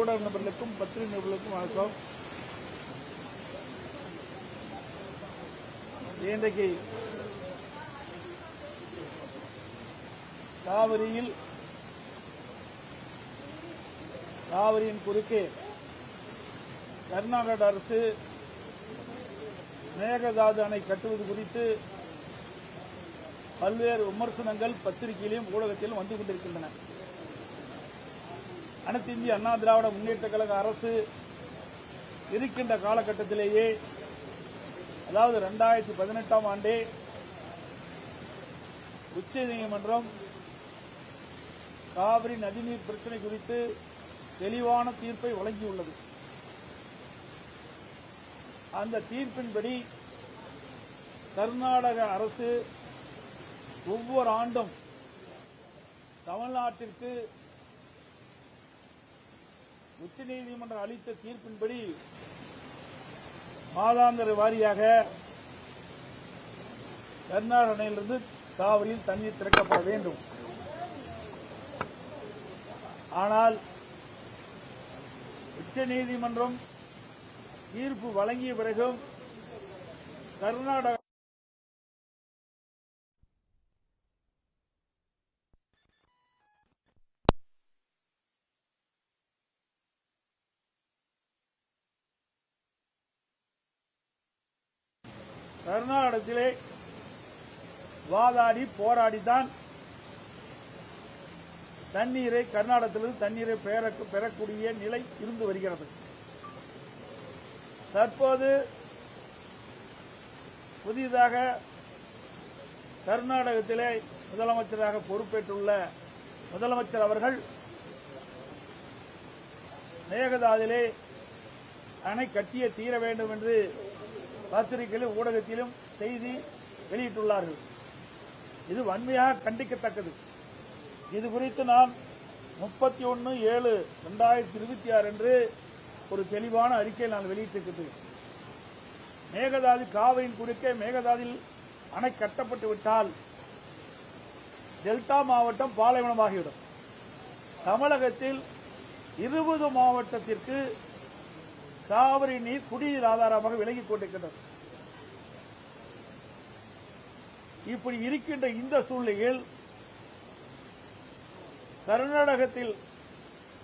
ஊடக நபர்களுக்கும் பத்திரிகை நபர்களுக்கும் வணக்கம். இன்றைக்கு காவிரியின் குறுக்கே கர்நாடக அரசு மேகதாது அணை கட்டுவது குறித்து பல்வேறு விமர்சனங்கள் பத்திரிகையிலும் ஊடகத்திலும் வந்து கொண்டிருக்கின்றன. அனைத்து இந்திய அண்ணா திராவிட முன்னேற்ற கழக அரசு இருக்கின்ற காலகட்டத்திலேயே, அதாவது 2018ஆம் ஆண்டே உச்சநீதிமன்றம் காவிரி நதிநீர் பிரச்சினை குறித்து தெளிவான தீர்ப்பை வழங்கியுள்ளது. அந்த தீர்ப்பின்படி கர்நாடக அரசு ஒவ்வொரு ஆண்டும் தமிழ்நாட்டிற்கு உச்சநீதிமன்றம் அளித்த தீர்ப்பின்படி மாதாந்திர வாரியாக கர்நாடக அணையிலிருந்து காவிரியில் தண்ணீர் திறக்கப்பட வேண்டும். ஆனால் உச்சநீதிமன்றம் தீர்ப்பு வழங்கிய பிறகும் கர்நாடக கர்நாடகத்திலே வாதாடி போராடித்தான் தண்ணீரை கர்நாடகத்திலிருந்து தண்ணீரை பெறக்கூடிய நிலை இருந்து வருகிறது. தற்போது புதிதாக கர்நாடகத்திலே முதலமைச்சராக பொறுப்பேற்றுள்ள முதலமைச்சர் அவர்கள் மேகதாதிலே அணை கட்டியே தீர வேண்டும் என்று பத்திரிகையிலும் ஊடகத்திலும் செய்தி வெளியிட்டுள்ளார்கள். இது வன்மையாக கண்டிக்கத்தக்கது. இது குறித்து நான் 31/7/2026 அன்று ஒரு தெளிவான அறிக்கையை நான் வெளியிட்டிருக்கிறேன். மேகதாது காவிரியின் குறுக்கே மேகதாதில் அணை கட்டப்பட்டு விட்டால் டெல்டா மாவட்டம் பாலைவனமாகிவிடும். தமிழகத்தில் 20 மாவட்டத்திற்கு காவிரி நீர் குடிநீர் ஆதாரமாக விலகிக் கொண்டிருக்கின்றது. இப்படி இருக்கின்ற இந்த சூழ்நிலையில் கர்நாடகத்தில்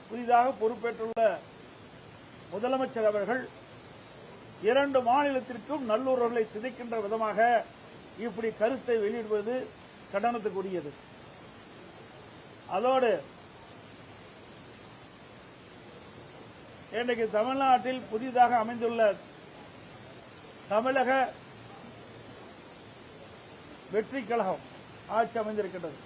புதிதாக பொறுப்பேற்றுள்ள முதலமைச்சர் அவர்கள் 2 மாநிலத்திற்கும் நல்லுறவுகளை சிதைக்கின்ற விதமாக இப்படி கருத்தை வெளியிடுவது கண்டனத்துக்குரியது. அதோடு இன்றைக்கு தமிழ்நாட்டில் புதிதாக அமைந்துள்ள தமிழக வெற்றி கழகம் ஆட்சி அமைந்திருக்கின்றது.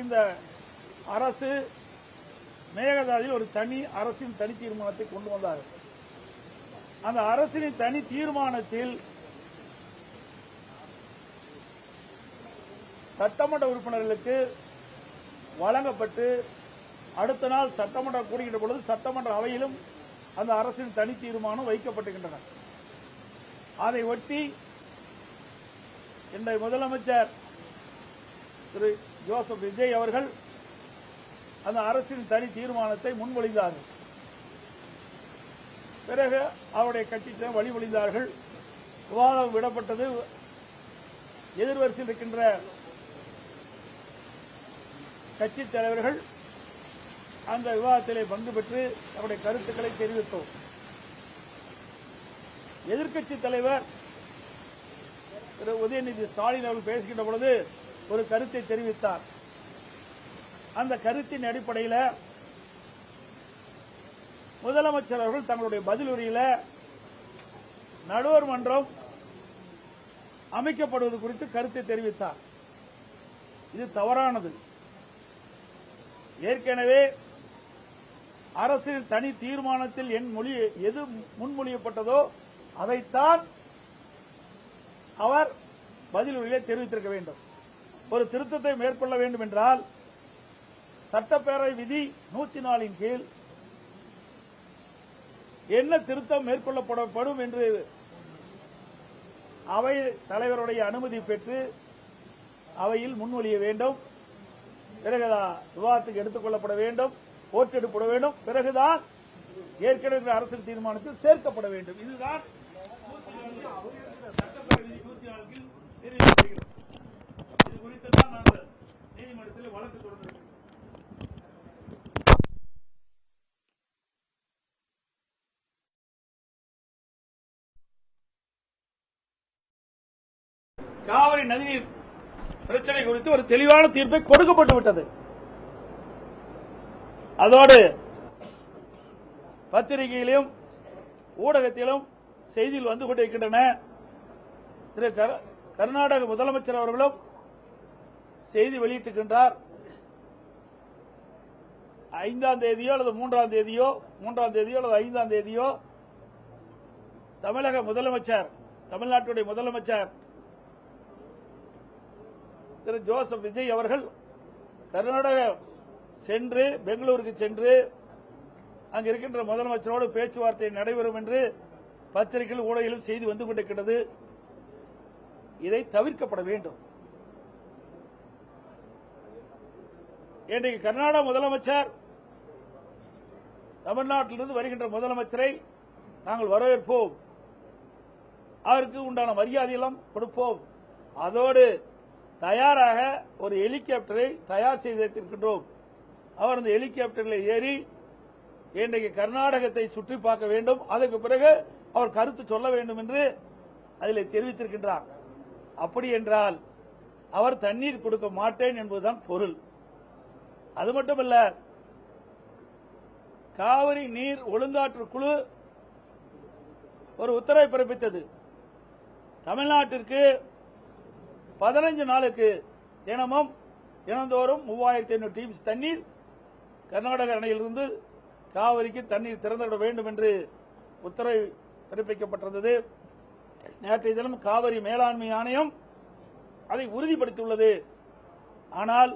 இந்த அரசு மேகதாதில் ஒரு தனி அரசின் தனி தீர்மானத்தை கொண்டு வந்தார்கள். அந்த அரசின் தனி தீர்மானத்தில் சட்டமன்ற உறுப்பினர்களுக்கு வழங்கப்பட்டு அடுத்த நாள் சட்டமன்றம் கூடுகின்ற பொழுது சட்டமன்ற அவையிலும் அந்த அரசின் தனி தீர்மானம் வைக்கப்பட்டிருக்கின்றன. அதை ஒட்டி இன்றைய முதலமைச்சர் திரு ஜோசப் விஜய் அவர்கள் அந்த அரசின் தனி தீர்மானத்தை முன்மொழிந்தார்கள். பிறகு அவருடைய கட்சியினர் வழிமொழிந்தார்கள். விவாதம் விடப்பட்டது. எதிர்வரிசையில் இருக்கின்ற கட்சித் தலைவர்கள் அந்த விவாதத்திலே பங்கு பெற்று அவருடைய கருத்துக்களை தெரிவித்தோம். எதிர்க்கட்சித் தலைவர் திரு உதயநிதி ஸ்டாலின் அவர்கள் பேசுகின்ற பொழுது ஒரு கருத்தை தெரிவித்தார். அந்த கருத்தின் அடிப்படையில் முதலமைச்சர் அவர்கள் தங்களுடைய பதில் உரையில் நடுவர் மன்றம் அமைக்கப்படுவது குறித்து கருத்தை தெரிவித்தார். இது தவறானது. ஏற்கனவே அரசின் தனி தீர்மானத்தில் எது முன்மொழியப்பட்டதோ அதைத்தான் அவர் பதிலுரையிலே தெரிவித்திருக்க வேண்டும். ஒரு திருத்தத்தை மேற்கொள்ள வேண்டும் என்றால் சட்டப்பேரவை விதி 104 கீழ் என்ன திருத்தம் மேற்கொள்ளப்படும் என்று அவை தலைவருடைய அனுமதி பெற்று அவையில் முன்மொழிய வேண்டும். பிறகுதான் விவாதத்துக்கு எடுத்துக் கொள்ளப்பட வேண்டும், ஓட்டெடுப்பட வேண்டும், பிறகுதான் ஏற்கனவே அரசியல் தீர்மானத்தில் சேர்க்கப்பட வேண்டும். இதுதான் சட்டப்பேரவை விதி 104 நிறைவேற்றப்படுகிறது. இது குறித்து தான் நாங்கள் நீதிமன்றத்தில் வழக்கு தொடர்ந்திருக்கிறோம். காவிரி நதிநீர் பிரச்சனை குறித்து ஒரு தெளிவான தீர்ப்பை கொடுக்கப்பட்டு விட்டது. அதோடு பத்திரிகையிலும் ஊடகத்திலும் செய்தியில் வந்து கொண்டிருக்கின்றன. திரு கர்நாடக முதலமைச்சர் அவர்களும் செய்தி வெளியிட்டிருக்கின்றார். 5ஆம் தேதியோ அல்லது 3ஆம் தேதியோ அல்லது 5ஆம் தேதியோ தமிழக முதலமைச்சர், தமிழ்நாட்டுடைய முதலமைச்சர் திரு ஜோசப் விஜய் அவர்கள் கர்நாடக சென்று பெங்களூருக்கு சென்று அங்கு இருக்கின்ற முதலமைச்சரோடு பேச்சுவார்த்தை நடைபெறும் என்று பத்திரிகையில் ஊடகத்திலும் செய்தி வந்து கொண்டிருக்கிறது. இதை தவிர்க்கப்பட வேண்டும். இன்றைக்கு கர்நாடக முதலமைச்சர் தமிழ்நாட்டிலிருந்து வருகின்ற முதலமைச்சரை நாங்கள் வரவேற்போம், அவருக்கு உண்டான மரியாதையெல்லாம் கொடுப்போம். அதோடு தயாராக ஒரு ஹெலிகாப்டரை தயார் செய்து வைத்திருக்கின்றோம். அவர் அந்த ஹெலிகாப்டரில் ஏறி இன்றைக்கு கர்நாடகத்தை சுற்றி பார்க்க வேண்டும், அதற்கு பிறகு அவர் கருத்து சொல்ல வேண்டும் என்று அதில் தெரிவித்திருக்கின்றார். அப்படி என்றால் அவர் தண்ணீர் கொடுக்க மாட்டேன் என்பதுதான் பொருள். அது மட்டுமல்ல, காவிரி நீர் ஒழுங்காற்று குழு ஒரு உத்தரவை பிறப்பித்தது. தமிழ்நாட்டிற்கு 15 நாளுக்கு தினந்தோறும் 3500 டிஎம்சி தண்ணீர் கர்நாடக அணையிலிருந்து காவிரிக்கு தண்ணீர் திறந்துவிட வேண்டும் என்று உத்தரவு பிறப்பிக்கப்பட்டிருந்தது. நேற்றைய தினம் காவிரி மேலாண்மை ஆணையம் அதை உறுதிப்படுத்தியுள்ளது. ஆனால்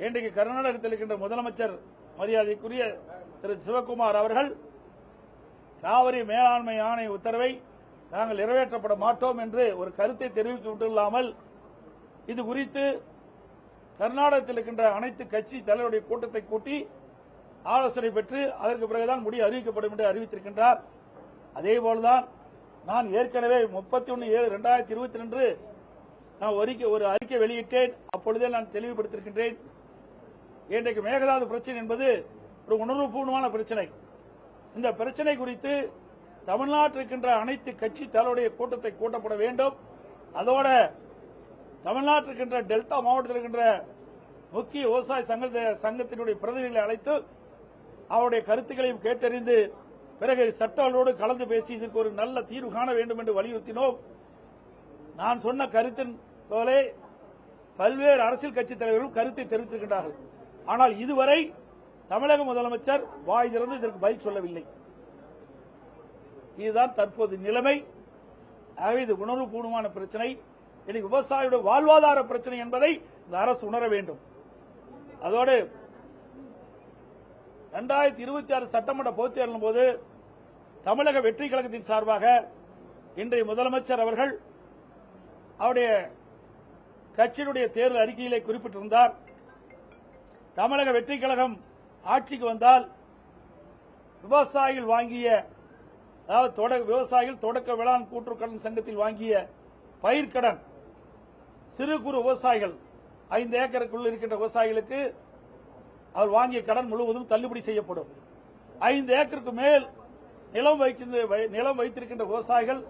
இன்றைக்கு கர்நாடகத்தில் இருக்கின்ற முதலமைச்சர் மரியாதைக்குரிய திரு சிவகுமார் அவர்கள் காவிரி மேலாண்மை ஆணைய உத்தரவை நாங்கள் நிறைவேற்றப்பட மாட்டோம் என்று ஒரு கருத்தை தெரிவித்துவிட்டில்லாமல் இது குறித்து கர்நாடகத்தில் இருக்கின்ற அனைத்து கட்சி தலைவருடைய கூட்டத்தை கூட்டி ஆலோசனை பெற்று அதற்கு பிறகுதான் முடிவு அறிவிக்கப்படும் என்று அறிவித்திருக்கின்றார். அதேபோல்தான் நான் ஏற்கனவே 31/7/2022 நான் ஒரு அறிக்கை வெளியிட்டேன். அப்பொழுதே நான் தெளிவுபடுத்தியிருக்கின்றேன். இன்றைக்கு மேகதாது பிரச்சனை என்பது ஒரு உணர்வுபூர்வமான பிரச்சனை. இந்த பிரச்சனை குறித்து தமிழ்நாட்டில் இருக்கின்ற அனைத்து கட்சி தலைவருடைய கூட்டத்தை கூட்டப்பட வேண்டும். அதோட தமிழ்நாட்டில் இருக்கின்ற டெல்டா மாவட்டத்தில் இருக்கின்ற முக்கிய விவசாய சங்கத்தினுடைய பிரதிநிதிகளை அழைத்து அவருடைய கருத்துக்களையும் கேட்டறிந்து பிறகு சட்டங்களோடு கலந்து பேசி இதற்கு ஒரு நல்ல தீர்வு காண வேண்டும் என்று வலியுறுத்தினோம். நான் சொன்ன கருத்தின் போலே பல்வேறு அரசியல் கட்சி தலைவர்களும் கருத்தை தெரிவித்திருக்கின்றார்கள். ஆனால் இதுவரை தமிழக முதலமைச்சர் வாய் திறந்து இதற்கு பதில் சொல்லவில்லை. இதுதான் தற்போது நிலைமை. ஆகவே இது உணர்வுபூர்வமான பிரச்சனை, இன்னைக்கு விவசாயியுடைய வாழ்வாதார பிரச்சனை என்பதை இந்த அரசு உணர வேண்டும். அதோடு 2026 சட்டமன்ற பொதுத் தேர்தலின் போது தமிழக வெற்றி கழகத்தின் சார்பாக இன்றைய முதலமைச்சர் அவர்கள் அவருடைய கட்சியினுடைய தேர்தல் அறிக்கையிலே குறிப்பிட்டிருந்தார். தமிழக வெற்றி கழகம் ஆட்சிக்கு வந்தால் விவசாயிகள் வாங்கிய, அதாவது விவசாயிகள் தொடக்க வேளாண் கூட்டுறவு சங்கத்தில் வாங்கிய பயிர்க்கடன், சிறு குறு விவசாயிகள் 5 ஏக்கருக்குள் இருக்கின்ற விவசாயிகளுக்கு அவர் வாங்கிய கடன் முழுவதும் தள்ளுபடி செய்யப்படும். 5 ஏக்கருக்கு மேல் நிலம் வைத்திருக்கின்ற விவசாயிகள்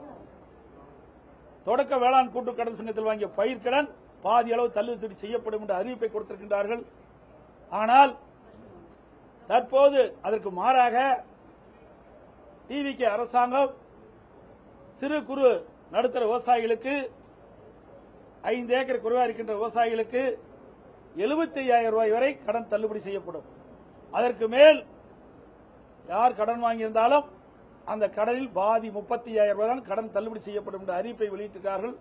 தொடக்க வேளாண் கூட்டுறவு கடன் சங்கத்தில் வாங்கிய பயிர்க்கடன் பாதி அளவு தள்ளுபடி செய்யப்படும் என்ற அறிவிப்பை கொடுத்திருக்கின்றார்கள். ஆனால் தற்போது அதற்கு மாறாக டிவிகே அரசாங்கம் சிறு குறு நடுத்தர விவசாயிகளுக்கு 5 ஏக்கர் குறைவாக இருக்கின்ற விவசாயிகளுக்கு 75,000 ரூபாய் வரை கடன் தள்ளுபடி செய்யப்படும். அதற்கு மேல் யார் கடன் வாங்கியிருந்தாலும் அந்த கடனில் பாதி 35,000 ரூபாய் தான் கடன் தள்ளுபடி செய்யப்படும் என்ற அறிவிப்பை வெளியிட்டிருக்கிறார்கள்.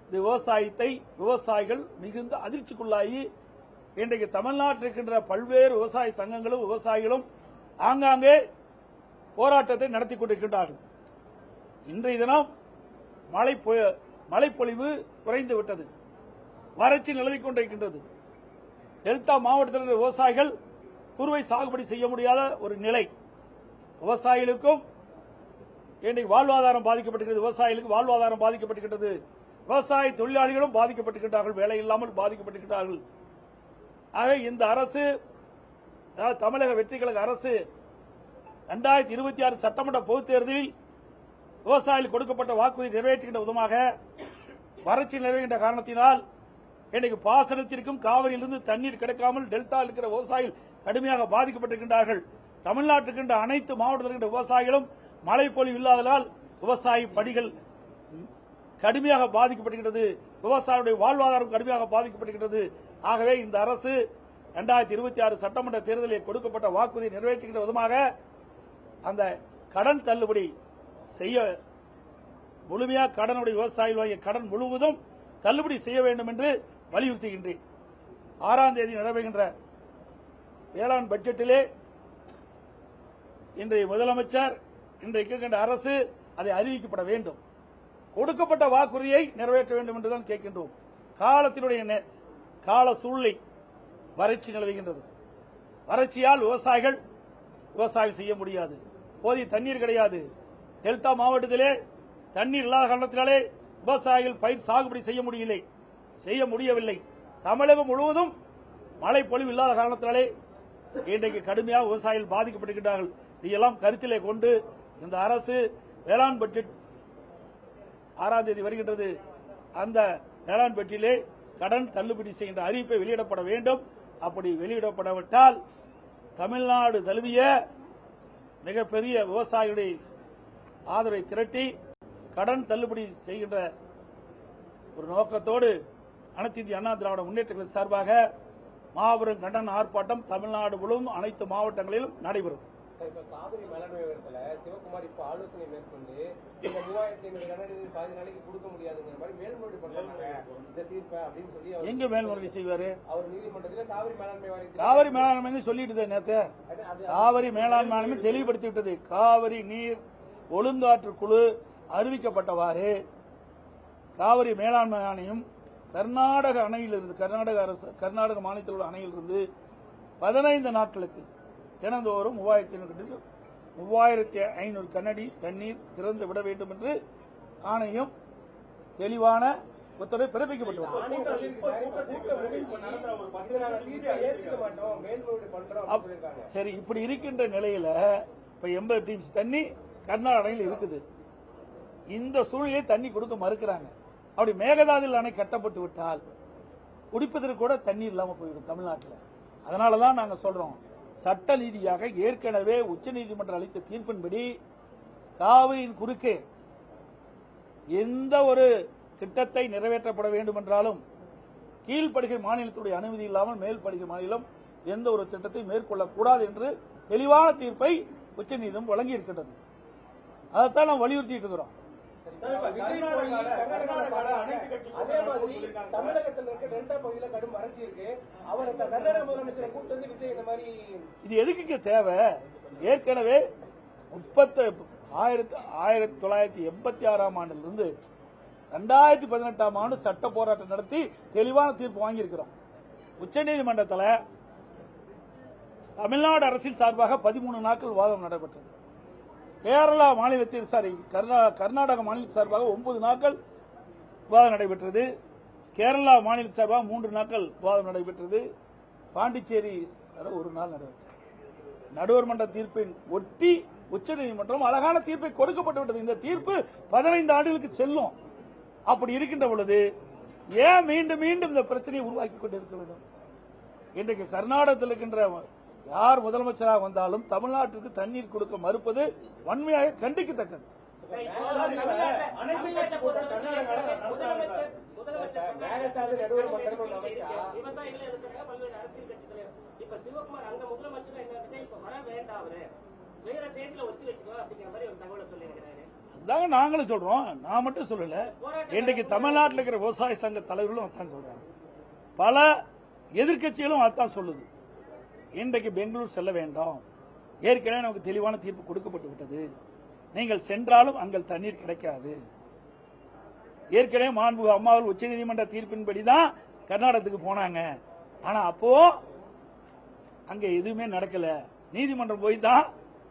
இந்த விவசாயிகள் மிகுந்த அதிர்ச்சிக்குள்ளாகி இன்றைக்கு தமிழ்நாட்டில் இருக்கின்ற பல்வேறு விவசாய சங்கங்களும் விவசாயிகளும் ஆங்காங்கே போராட்டத்தை நடத்தி கொண்டிருக்கின்றார்கள். இன்றைய தினம் மழைப்பொழிவு குறைந்து விட்டது, வறட்சி நிலவிக் கொண்டிருக்கின்றது. டெல்டா மாவட்டத்தில் இருக்கிற விவசாயிகள் குறுவை சாகுபடி செய்ய முடியாத ஒரு நிலை. விவசாயிகளுக்கும் இன்றைக்கு வாழ்வாதாரம் பாதிக்கப்பட்டிருக்கிறது. விவசாயிகளுக்கு வாழ்வாதாரம் பாதிக்கப்பட்டிருக்கிறது. விவசாய தொழிலாளிகளும் பாதிக்கப்பட்டிருக்கிறார்கள், வேலை இல்லாமல் பாதிக்கப்பட்டிருக்கிறார்கள். ஆக இந்த அரசு, தமிழக வெற்றி கழக அரசு 2026 சட்டமன்ற பொதுத் தேர்தலில் விவசாயிகள் கொடுக்கப்பட்ட வாக்குறுதி நிறைவேற்றுகின்ற விதமாக வறட்சி நிறைவேற்ற காரணத்தினால் இன்றைக்கு பாசனத்திற்கும் காவிரியிலிருந்து தண்ணீர் கிடைக்காமல் டெல்டா இருக்கிற விவசாயிகள் கடுமையாக பாதிக்கப்பட்டிருக்கின்றார்கள். தமிழ்நாட்டில் இருக்கின்ற அனைத்து மாவட்டத்தில் இருக்கின்ற விவசாயிகளும் மழை பொழிவு இல்லாததால் விவசாய பணிகள் கடுமையாக பாதிக்கப்பட்டிருக்கிறது. விவசாயிகளுடைய வாழ்வாதாரம் கடுமையாக பாதிக்கப்பட்டிருக்கிறது. ஆகவே இந்த அரசு 2026 சட்டமன்ற தேர்தலில் கொடுக்கப்பட்ட வாக்குறுதி நிறைவேற்றுகின்ற விதமாக அந்த கடன் தள்ளுபடி செய்ய, முழுமையாக கடனுடைய விவசாயிகள் கடன் முழுவதும் தள்ளுபடி செய்ய வேண்டும் என்று வலியுறுத்துகின்றேன். 6ஆம் தேதி நடைபெறுகின்ற வேளாண் பட்ஜெட்டிலே இன்றைய முதலமைச்சர், இன்றைக்கு இருக்கின்ற அரசு அதை அறிவிக்கப்பட வேண்டும். கொடுக்கப்பட்ட வாக்குறுதியை நிறைவேற்ற வேண்டும் என்றுதான் கேட்கின்றோம். காலத்தினுடைய கால சூழ்நிலை வறட்சி நிலவுகின்றது. வறட்சியால் விவசாயம் செய்ய முடியாது. போதிய தண்ணீர் கிடையாது. டெல்டா மாவட்டத்திலே தண்ணீர் இல்லாத காரணத்தினாலே விவசாயிகள் பயிர் சாகுபடி செய்ய முடியவில்லை. தமிழகம் முழுவதும் மழை பொழிவு இல்லாத காரணத்தினாலே இன்றைக்கு கடுமையாக விவசாயிகள் பாதிக்கப்பட்டிருக்கிறார்கள். இதையெல்லாம் கருத்திலே கொண்டு இந்த அரசு வேளாண் பட்ஜெட் 6ஆம் தேதி வருகின்றது. அந்த வேளாண் பட்ஜெட்டிலே கடன் தள்ளுபடி செய்கின்ற அறிவிப்பை வெளியிடப்பட வேண்டும். அப்படி வெளியிடப்படாவிட்டால் தமிழ்நாடு தழுவிய மிகப்பெரிய விவசாயிகளுடைய ஆதரவை திரட்டி கடன் தள்ளுபடி செய்கின்ற ஒரு நோக்கத்தோடு அனைத்து இந்திய அண்ணா திராவிட முன்னேற்ற கழக சார்பாக மாபெரும் கண்டன ஆர்ப்பாட்டம் தமிழ்நாடு முழுவதும் அனைத்து மாவட்டங்களிலும் நடைபெறும். காவிரி மேலாண்மை விவரத்துல சிவகுமார் இப்ப ஆலோசனை மேற்கொண்டு இந்த 3500 கனஅடி 10 நாளைக்கு கொடுக்க முடியாதுங்கிற மாதிரி மேல்முறையீடு பண்றாங்க. இந்த தீர்ப்பை அப்படின்னு சொல்லி எங்க மேல்முறையீடு செய்வாரு? அவர் நீதிமன்றத்தில் காவிரி மேலாண்மை வாரியத்தில் காவிரி மேலாண்மை சொல்லிட்டு நேத்து காவிரி மேலாண்மை தெளிவுபடுத்தி விட்டது. காவிரி நீர் ஒழுங்காற்று குழு அறிவிக்கப்பட்டவாறு காவிரி மேலாண்மை ஆணையம் கர்நாடக அணையிலிருந்து, கர்நாடக மாநிலத்தில் உள்ள அணையிலிருந்து 15 நாட்களுக்கு தினந்தோறும் 3500 கனஅடி தண்ணீர் திறந்து விட வேண்டும் என்று ஆணையம் தெளிவான உத்தரவு பிறப்பிக்கப்பட்டுள்ளது. சரி, இப்படி இருக்கின்ற நிலையில இப்ப 80 டிஎம்சி தண்ணி கர்நாடக அணையில் இருக்குது. இந்த சூழ்நிலையை தண்ணி கொடுக்க மறுக்கிறாங்க. அப்படி மேகதாதுவில் அணை கட்டப்பட்டு விட்டால் குடிப்பதற்கு கூட தண்ணீர் இல்லாம போயிடும் தமிழ்நாட்டில். அதனாலதான் நாங்க சொல்றோம், சட்ட ரீதியாக ஏற்கனவே உச்சநீதிமன்றம் அளித்த தீர்ப்பின்படி காவிரியின் குறுக்கே எந்த ஒரு திட்டத்தை நிறைவேற்றப்பட வேண்டும் என்றாலும் கீழ்ப்படுகை மாநிலத்துடைய அனுமதி இல்லாமல் மேல்படுகை மாநிலம் எந்த ஒரு திட்டத்தை மேற்கொள்ளக்கூடாது என்று தெளிவான தீர்ப்பை உச்சநீதிமன்றம் வழங்கி இருக்கின்றது. அதைத்தான் நாம் வலியுறுத்திட்டு இருக்கிறோம். அதே மாதிரி தமிழகத்தில் இருக்க டெல்டா பகுதியில் கடும் வறட்சி இருக்கு. அவர் கர்நாடக முதலமைச்சரை கூட்டு வந்து விஜய் இந்த மாதிரி இது எதுக்கு தேவை? ஏற்கனவே 1986ஆம் ஆண்டிலிருந்து 2018ஆம் ஆண்டு சட்ட போராட்டம் நடத்தி தெளிவான தீர்ப்பு வாங்கியிருக்கிறோம். உச்சநீதிமன்றத்தில் தமிழ்நாடு அரசின் சார்பாக 13 நாட்கள் வாதம் நடைபெற்றது. கேரளா மாநிலத்தில் கர்நாடக மாநிலத்தின் சார்பாக 9 நாட்கள் விவாதம் நடைபெற்றது. கேரளா மாநில சார்பாக 3 நாட்கள் விவாதம் நடைபெற்றது. பாண்டிச்சேரி 1 நாள் நடைபெற்றது. நடுவர் மன்ற தீர்ப்பின் ஒட்டி உச்சநீதிமன்றம் அழகான தீர்ப்பை கொடுக்கப்பட்டுவிட்டது. இந்த தீர்ப்பு 15 ஆண்டுகளுக்கு செல்லும். அப்படி இருக்கின்ற பொழுது ஏன் மீண்டும் மீண்டும் இந்த பிரச்சனையை உருவாக்கி கொண்டிருக்க வேண்டும்? இன்றைக்கு கர்நாடகத்தில் இருக்கின்ற யார் முதலமைச்சராக வந்தாலும் தமிழ்நாட்டிற்கு தண்ணீர் கொடுக்க மறுப்பது வன்மையாக கண்டிக்கத்தக்கது. அதாங்க நாங்களும் சொல்றோம், நான் மட்டும் சொல்லல. இன்றைக்கு தமிழ்நாட்டில் இருக்கிற விவசாய சங்க தலைவர்களும் அதான் சொல்றாங்க, பல எதிர்க்கட்சிகளும் அதான் சொல்லுது. இன்றைக்கு பெங்களூர் செல்ல வேண்டாம், ஏற்கனவே நமக்கு தெளிவான தீர்ப்பு கொடுக்கப்பட்டு விட்டது, நீங்கள் சென்றாலும் அங்கே தண்ணீர் கிடைக்காது. ஏற்கனவே மாண்புமிகு அம்மாவில் உச்சநீதிமன்ற தீர்ப்பின்படிதான் கர்நாடகத்துக்கு போனாங்க. ஆனா அப்போ அங்க எதுவுமே நடக்கல. நீதிமன்றம் போய் தான்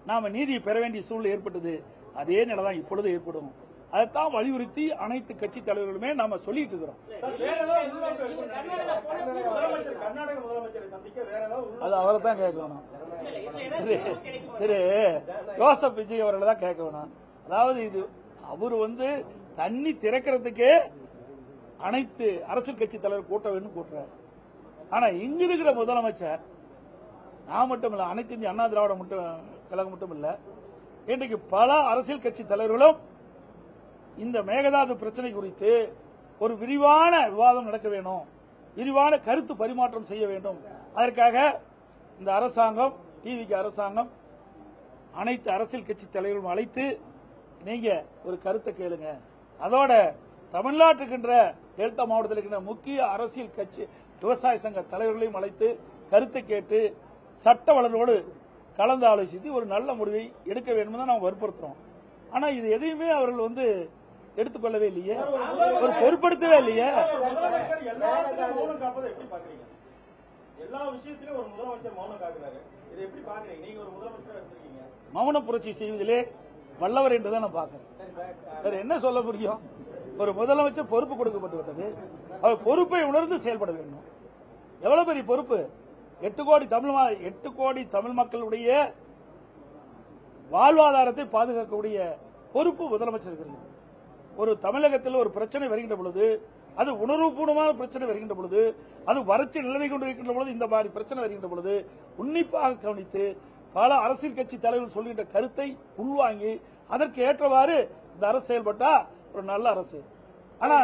நாம நீதியை பெற வேண்டிய சூழ்நிலை ஏற்பட்டது. அதே நிலை தான் இப்பொழுது ஏற்படும். அதைத்தான் வலியுறுத்தி அனைத்து கட்சி தலைவர்களுமே நாம சொல்லிட்டு இருக்கிறோம். அது அவரை தான் கேட்க வேணும். திரு ஜோசப் விஜய் அவர்களை தான் கேட்க வேணும். அதாவது இது அவரு தண்ணி திறக்கிறதுக்கே அனைத்து அரசியல் கட்சி தலைவர் கூட்ட வேண்டும் கூட்டுறாரு. ஆனா இங்க இருக்கிற முதலமைச்சர் நான் மட்டும் இல்ல, அனைத்து இந்திய அண்ணா திராவிட கழகம் மட்டும் இல்ல, இன்றைக்கு பல அரசியல் கட்சி தலைவர்களும் இந்த மேகதாது பிரச்சனை குறித்து ஒரு விரிவான விவாதம் நடக்க வேண்டும், விரிவான கருத்து பரிமாற்றம் செய்ய வேண்டும். அதற்காக இந்த அரசாங்கம், டிவிக்கு அரசாங்கம் அனைத்து அரசியல் கட்சி தலைவர்களும் அழைத்து நீங்க ஒரு கருத்தை கேளுங்க. அதோட தமிழ்நாட்டுக்கின்ற டெல்டா மாவட்டத்தில் இருக்கின்ற முக்கிய அரசியல் கட்சி விவசாய சங்க தலைவர்களையும் அழைத்து கருத்தை கேட்டு சட்ட வல்லுநரோடு கலந்து ஆலோசித்து ஒரு நல்ல முடிவை எடுக்க வேண்டும் தான் நாம் வற்புறுத்துறோம். ஆனா இது எதையுமே அவர்கள் எடுத்துக்கொள்ளவே இல்லையே, ஒரு பொருட்படுத்தவே இல்லையே. மௌன புரட்சி செய்வதிலே வல்லவர் என்றுதான் நான் பார்க்கிறேன். வேற என்ன சொல்ல முடியும்? ஒரு முதலமைச்சர் பொறுப்பு கொடுக்கப்பட்டு விட்டது, அவர் பொறுப்பை உணர்ந்து செயல்பட வேண்டும். எவ்வளவு பெரிய பொறுப்பு! 8 கோடி தமிழ் மக்களுடைய வாழ்வாதாரத்தை பாதுகாக்கக்கூடிய பொறுப்பு முதலமைச்சருக்கு இருக்கிறது. ஒரு தமிழகத்தில் ஒரு பிரச்சனை வருகின்ற பொழுது, அது உணர்வுபூர்வமான பிரச்சனை வருகின்ற பொழுது, அது வறட்சி நிலவை கொண்டிருக்கின்ற பொழுது, இந்த மாதிரி பிரச்சனை வருகின்ற பொழுது உன்னிப்பாக கவனித்து பல அரசியல் கட்சி தலைவர்கள் சொல்கின்ற கருத்தை உள்வாங்கி அதற்கு ஏற்றவாறு இந்த அரசு செயல்பட்டா ஒரு நல்ல அரசு. ஆனா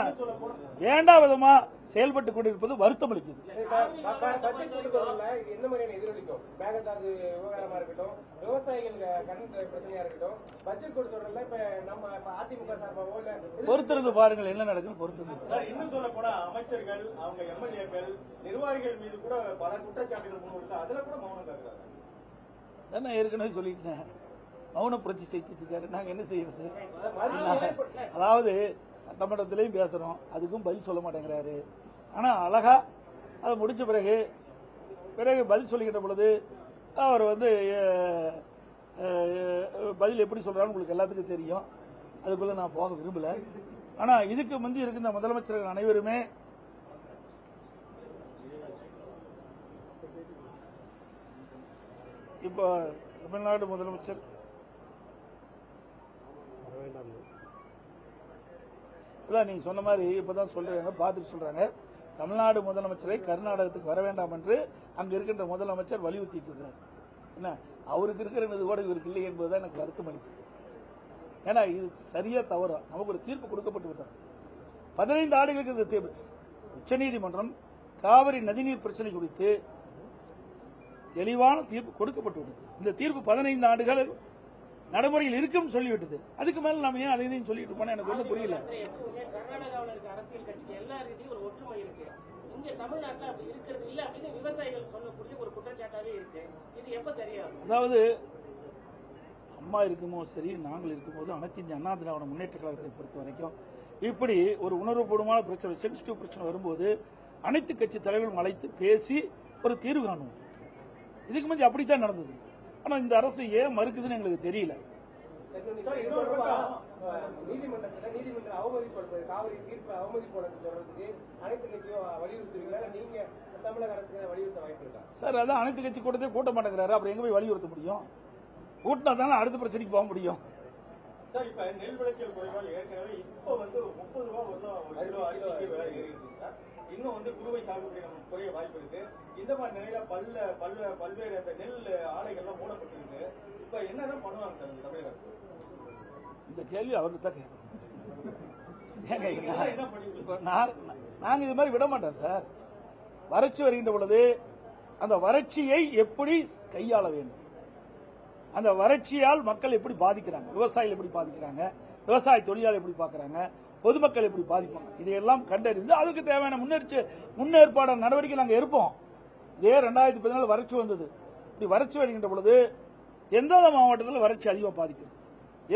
வேண்டாம் விதமா செயல்பட்டுக் கொண்டிருப்பது வருத்தம் அளிக்குது. பொறுத்திருந்து பாருங்கள் என்ன நடக்கும். பொறுத்திருந்து இன்னும் சொல்ல போனா அமைச்சர்கள், அவங்க எம்எல்ஏக்கள், நிர்வாகிகள் மீது கூட பல குற்றச்சாட்டுகள் முன்வைத்து அதுல கூட மௌனம் காக்குறாங்க. நான் ஏற்கனவே சொல்லிட்டேன், மௌன புரட்சி செய்துட்டு இருக்காரு. நாங்க என்ன செய்யறது? அதாவது சட்டமன்றத்திலையும் பேசுறோம், அதுக்கும் பதில் சொல்ல மாட்டேங்கிறாரு. ஆனா அழகா அதை முடிச்ச பிறகு பதில் சொல்லிக்கிட்ட பொழுது அவர் பதில் எப்படி சொல்றாரு உங்களுக்கு எல்லாத்துக்கும் தெரியும். அதுக்குள்ள நான் போக விரும்பல. ஆனா இதுக்கு முந்தி இருக்கின்ற முதலமைச்சர்கள் அனைவருமே இப்போ தமிழ்நாடு முதலமைச்சர் நீங்க சொன்ன மாதிரி இப்பதான் சொல்றாங்க, பார்த்துட்டு சொல்றாங்க, தமிழ்நாடு முதலமைச்சரை கர்நாடகத்துக்கு வர வேண்டாம் என்று அங்க இருக்கின்ற முதலமைச்சர் வலியுறுத்திட்டு இருக்காரு. என்ன அவருக்கு இருக்கிற கூட இவருக்கு இல்லை என்பதுதான் எனக்கு வருத்தம் அளிக்கிறது. ஏன்னா இது சரியா தவறா நமக்கு ஒரு தீர்ப்பு கொடுக்கப்பட்டு விட்டார். 15 ஆண்டுகளுக்கு இந்த தீர்ப்பு உச்சநீதிமன்றம் காவிரி நதிநீர் பிரச்சனை குறித்து தெளிவான தீர்ப்பு கொடுக்கப்பட்டு விட்டது. இந்த தீர்ப்பு 15 ஆண்டுகள் நடைமுறையில் இருக்கும் சொல்லிவிட்டது. அதுக்கு மேல நாம ஏன் அதையும் சொல்லிட்டு இருப்போம் எனக்கு ஒன்றும் புரியல. கர்நாடகாவில் இருக்க அரசியல் கட்சிக்கு எல்லா ரீதியும் ஒரு ஒற்றுமை இருக்கு, இங்க தமிழ்நாட்டில் அப்படி இருக்கிறது இல்ல அப்படின்னு விவசாயிகள் சொல்லக்கூடிய ஒரு குற்றச்சாட்டாவே இருக்கு. இது எப்ப சரியாகும்? அதாவது அம்மா இருக்குமோ சரி, நாங்கள் இருக்கும்போது அனைத்து இந்திய அண்ணா திராவிட முன்னேற்ற கழகத்தை பொறுத்த வரைக்கும் இப்படி ஒரு உணர்வுபூர்வமான பிரச்சனை, சென்சிட்டிவ் பிரச்சனை வரும்போது அனைத்து கட்சி தலைவர்களும் அழைத்து பேசி ஒரு தீர்வு காணுவோம். இதுக்கு முந்தைய அப்படித்தான் நடந்தது. ஆனா இந்த அரசு ஏன் மறுக்குதுன்னு எங்களுக்கு தெரியல. நீதிமன்ற அவமதிப்பு, காவிரி தீர்ப்பு அவமதிப்பு தொடர்றதுக்கு அனைத்து கட்சியும் வலியுறுத்துவீங்களா? நீங்க தமிழக அரசு வலியுறுத்த வாய்ப்பு இருக்கா? சார் அதான் அனைத்து கட்சி கூட்டத்தை கூட்ட மாட்டேங்கிறாரு, அப்புறம் எங்க போய் வலியுறுத்த முடியும்? கூட்டினா தானே அடுத்த பிரச்சனைக்கு போக முடியும். சார் இப்ப நெல் விளைச்சல் குறைவால் ஏற்கனவே இப்ப 30 ரூபாய் ஒரு கிலோ அரிசிக்கு விலை ஏறி இருக்கு சார். இன்னும் குறுவை சாகுபடி நமக்கு குறைய வாய்ப்பு இருக்கு. இந்த மாதிரி நிலையில பல்வேறு அந்த நெல் ஆலைகள்லாம் மூடப்பட்டிருக்கு. இப்ப என்னதான் பண்ணுவாங்க சார் இந்த தமிழக அரசு? இந்த கேள்வி அவருக்கு தான் கேட்கணும். நாங்க இது மாதிரி விட மாட்டோம் சார். வறட்சி வருகின்ற பொழுது அந்த வறட்சியை எப்படி கையாள வேண்டும், அந்த வறட்சியால் மக்கள் எப்படி பாதிக்கிறாங்க, விவசாயிகள் எப்படி பாதிக்கிறாங்க, விவசாய தொழிலாளர் எப்படி பார்க்கறாங்க, பொதுமக்கள் எப்படி பாதிப்பாங்க, இதையெல்லாம் கண்டறிந்து அதற்கு தேவையான முன்னேற்பாடு நடவடிக்கை நாங்கள் எடுப்போம். இதே 2014 வறட்சி வந்தது. இப்படி வறட்சி வருகின்ற பொழுது எந்தெந்த மாவட்டத்தில் வறட்சி அதிகமாக பாதிக்கிறது,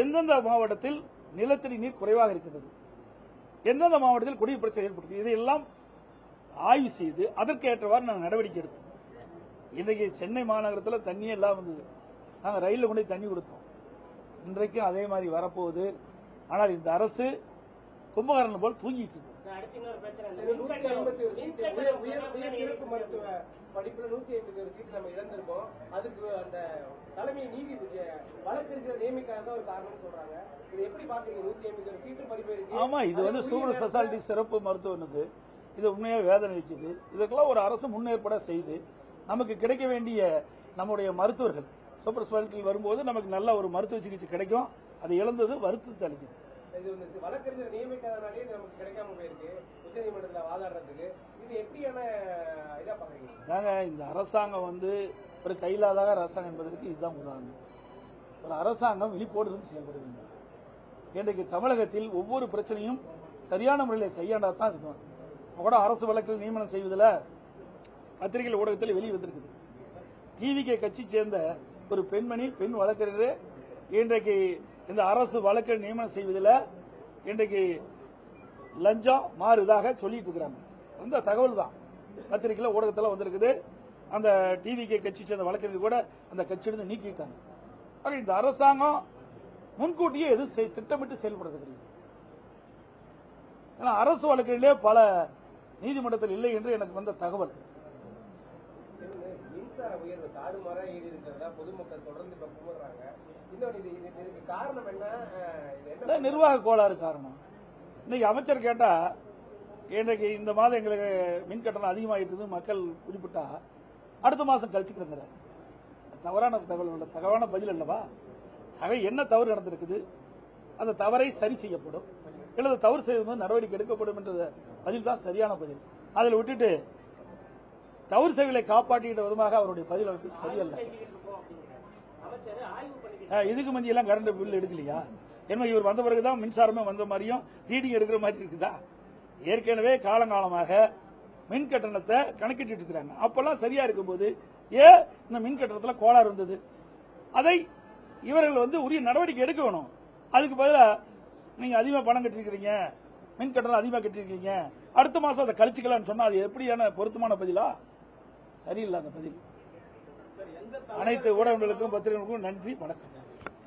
எந்தெந்த மாவட்டத்தில் நிலத்தடி நீர் குறைவாக இருக்கிறது, எந்தெந்த மாவட்டத்தில் குடிநீர் பிரச்சனை ஏற்படுது, இதையெல்லாம் ஆய்வு செய்து அதற்கேற்றவாறு நாங்கள் நடவடிக்கை எடுத்தோம். இன்றைக்கு சென்னை மாநகரத்தில் தண்ணியே எல்லாம் வந்தது. நாங்கள் ரயிலில் கொண்டு போய் தண்ணி கொடுத்தோம். இன்றைக்கும் அதே மாதிரி வரப்போகுது. ஆனால் இந்த அரசு கும்பகரணம் போல் தூங்கிட்டு இருக்கு. அடுத்து இன்னொரு பிரச்சனை, சரி, 151 சீட்டு உயர் சிறப்பு மருத்துவ படிப்புல 151 சீட்டு நம்ம இழந்திருக்கோம். அதுக்கு அந்த தலைமை நீதி வழக்கறிஞர் நியமிக்காத ஒரு காரணம் சொல்றாங்க. இது எப்படி பாக்குறீங்க? 151 சீட்டு படிப்பு இருக்கு. ஆமா, இது வந்து சூப்பர் ஸ்பெஷாலிட்டி சிறப்பு மருத்துவனுக்கு இது உண்மையாக வேதனை அளிக்குது. இதுக்கெல்லாம் ஒரு அரசு முன்னேற்பாட செய்து நமக்கு கிடைக்க வேண்டிய நம்முடைய மருத்துவர்கள் சூப்பர் ஸ்பெஷாலிட்டி வரும்போது நமக்கு நல்ல ஒரு மருத்துவ சிகிச்சை கிடைக்கும். அதை இழந்தது வருத்தத்தை அளிக்குது. இது வழக்கறிஞர் நியமிக்காதனாலே இது நமக்கு கிடைக்காம போயிருக்கு. உச்சநீதிமன்றத்தில் வாதாடுறதுக்கு இது எப்படியான இதா பாக்குறீங்க? நாங்க இந்த அரசாங்கம் வந்து ஒரு கையிலாதாக அரசாங்கம் என்பதற்கு இதுதான் உதாரணம். ஒரு அரசாங்கம் விழிப்போடு இருந்து செயல்படுகிறது. இன்றைக்கு தமிழகத்தில் ஒவ்வொரு பிரச்சனையும் சரியான முறையில் கையாண்டாதான் இருக்கும். கூட அரசு வழக்கில் நியமனம் செய்வதில் பத்திரிகை ஊடகத்தில் வெளியே வந்திருக்குது. டிவிகே கட்சி சேர்ந்த ஒரு பெண்மணி பெண் வழக்கறிஞர் இன்றைக்கு இந்த அரசு வழக்கில் நியமனம் செய்வதில் இன்றைக்கு லஞ்சம் மாறுதாக சொல்லிட்டு இருக்கிறாங்க. அந்த தகவல் தான் பத்திரிகையில் ஊடகத்தில் வந்திருக்குது. அந்த டிவிகே கட்சி சேர்ந்த வழக்கறிஞர் கூட அந்த கட்சியிலிருந்து நீக்கிட்டாங்க. ஆக இந்த அரசாங்கம் முன்கூட்டியே எதுவும் திட்டமிட்டு செயல்படுறது கிடையாது. ஏன்னா அரசு வழக்கிலே பல நீதிமன்றத்தில் இல்லை என்று எனக்கு வந்த தகவல். மின்சார உயர்வு தாறுமாறா ஏறி இருக்கிறதா பொதுமக்கள் தொடர்ந்து குமுறாங்க. இன்னொரு இதுக்கு காரணம் என்ன? நிர்வாக கோளாறு காரணம். இன்னைக்கு அமைச்சர் கேட்டா இன்றைக்கு இந்த மாதம் எங்களுக்கு மின் கட்டணம் அதிகமாயிட்டு மக்கள் குறிப்பிட்டா அடுத்த மாசம் கழிச்சுக்கிறேங்கிற தவறான தகவல், தகவலான பதில் அல்லவா? ஆக என்ன தவறு நடந்திருக்குது, அந்த தவறை சரி செய்யப்படும், இல்லது தவறு செய்வது நடவடிக்கை எடுக்கப்படும் என்ற பதில் தான் சரியான பதில். அதில் விட்டுட்டு தவறு செயலை காப்பாற்றிக்கிட்ட விதமாக அவருடைய பதில் அமைப்பு சரியல்ல. இதுக்கு மத்திய எல்லாம் கரண்ட் பில் எடுக்கலையா? என்ன இவர் வந்த பிறகுதான் மின்சாரமே வந்த மாதிரியும் ரீடிங் எடுக்கிற மாதிரி இருக்குதா? ஏற்கனவே காலங்காலமாக மின் கட்டணத்தை கணக்கிட்டு இருக்கிறாங்க. அப்பெல்லாம் சரியா இருக்கும்போது ஏன் இந்த மின் கட்டணத்தில் கோளாறு இருந்தது? அதை இவர்கள் வந்து உரிய நடவடிக்கை எடுக்க வேணும். அதுக்கு பதிலாக நீங்க அதிகமாக பணம் கட்டிருக்கிறீங்க, மின் கட்டணம் அதிகமாக கட்டிருக்கீங்க, அடுத்த மாசம் அதை கழிச்சுக்கலாம்னு சொன்னா அது எப்படியான பொருத்தமான பதிலா? சரியில்லை அந்த பதில். அனைத்து ஊடகங்களுக்கும் பத்திரிகைகளுக்கும் நன்றி, வணக்கம்.